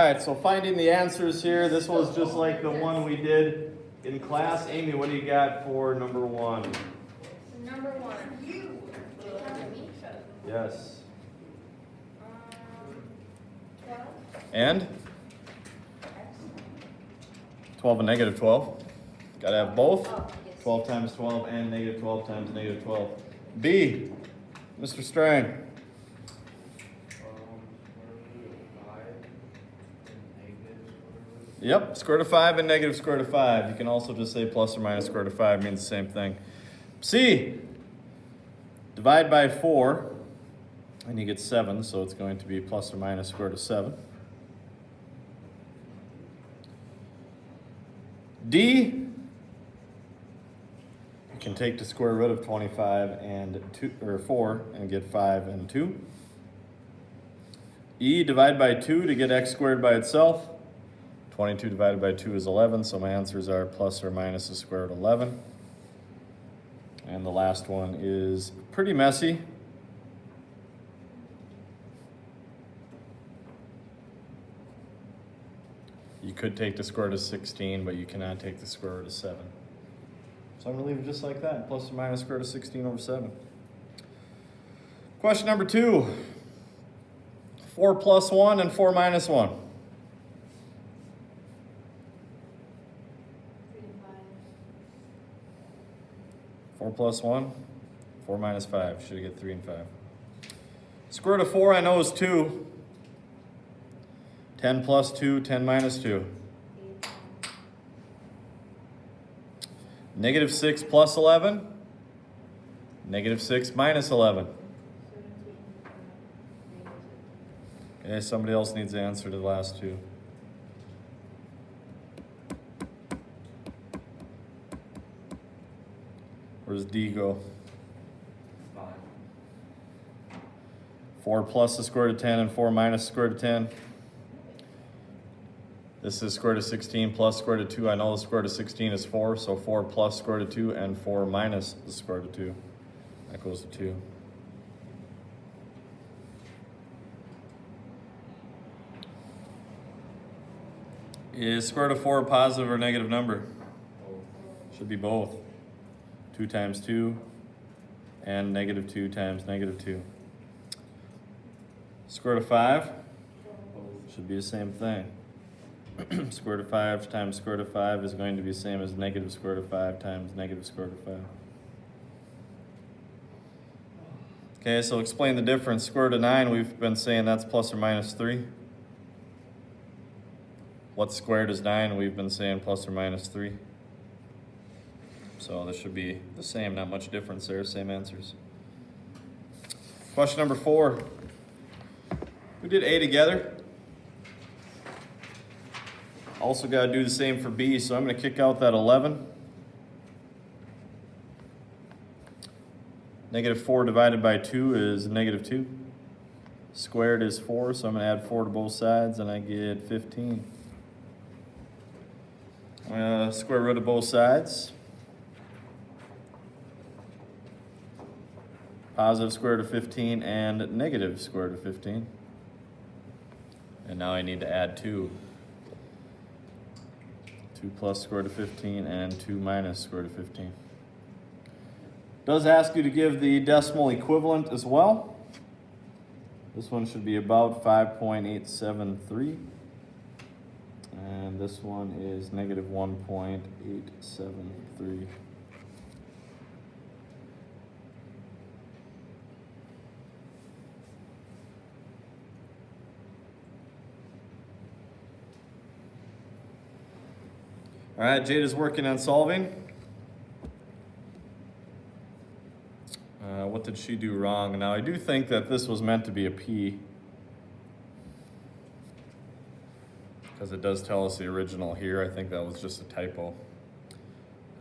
All right, so finding the answers here. This was just like the one we did in class. Amy, what do you got for number one? Number one. Yes. 12. And? 12 and negative 12. Got to have both. 12 times 12 and negative 12 times negative 12. B, Mr. Strang. Yep, square root of 5 and negative square root of 5. You can also just say plus or minus square root of 5 means the same thing. C, divide by 4, and you get 7, so it's going to be plus or minus square root of 7. D, you can take the square root of 25 and 2 or 4 and get 5 and 2. E, divide by 2 to get x squared by itself. 22 divided by 2 is 11, so my answers are plus or minus the square root of 11. And the last one is pretty messy. You could take the square root of 16, but you cannot take the square root of 7. So I'm going to leave it just like that, plus or minus square root of 16 over 7. Question number 2. 4 plus 1 and 4 minus 1. 4 plus 1, 4 minus 5. Should get 3 and 5. Square root of 4 I know is 2. 10 plus 2, 10 minus 2. Negative 6 plus 11. Negative 6 minus 11. Okay, somebody else needs the answer to the last two. Where does D go? 5. 4 plus the square root of 10 and 4 minus the square root of 10. This is square root of 16 plus square root of 2. I know the square root of 16 is 4, so 4 plus square root of 2 and 4 minus the square root of 2. That goes to 2. Is square root of 4 a positive or negative number? Should be both. 2 times 2 and negative 2 times negative 2. Square root of 5 should be the same thing. Square root of 5 times square root of 5 is going to be the same as negative square root of 5 times negative square root of 5. Okay, so explain the difference. Square root of 9, we've been saying that's plus or minus 3. What's squared is 9? We've been saying plus or minus 3. So this should be the same, not much difference there, same answers. Question number 4. We did A together. Also got to do the same for B, so I'm going to kick out that 11. Negative 4 divided by 2 is negative 2. Squared is 4, so I'm going to add 4 to both sides, and I get 15. Square root of both sides. Positive square root of 15 and negative square root of 15. And now I need to add 2. 2 plus square root of 15 and 2 minus square root of 15. Does ask you to give the decimal equivalent as well. This one should be about 5.873. And this one is negative 1.873. All right, Jade is working on solving. What did she do wrong? Now, I do think that this was meant to be a P, because it does tell us the original here. I think that was just a typo.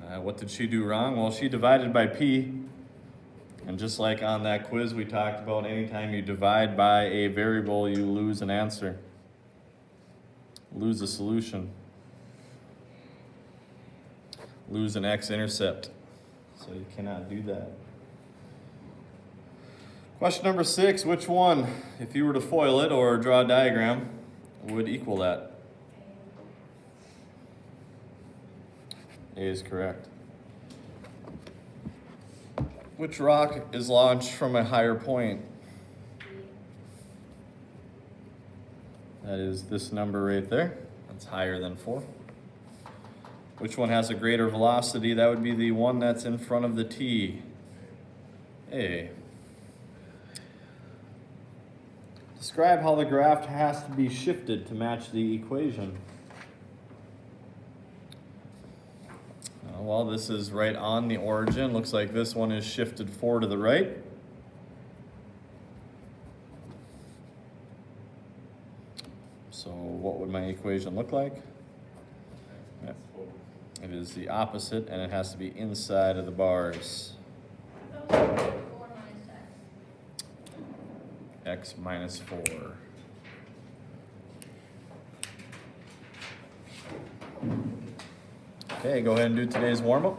What did she do wrong? Well, she divided by P, and just like on that quiz we talked about, anytime you divide by a variable, you lose an answer, lose a solution. Lose an x-intercept. So you cannot do that. Question number 6, which one, if you were to FOIL it or draw a diagram, would equal that? A is correct. Which rock is launched from a higher point? That is this number right there. That's higher than 4. Which one has a greater velocity? That would be the one that's in front of the T. A. Describe how the graph has to be shifted to match the equation. Well, this is right on the origin. Looks like this one is shifted 4 to the right. So what would my equation look like? Yep. It is the opposite, and it has to be inside of the bars. Those are 4 minus X. X minus 4. Okay, go ahead and do today's warm-up.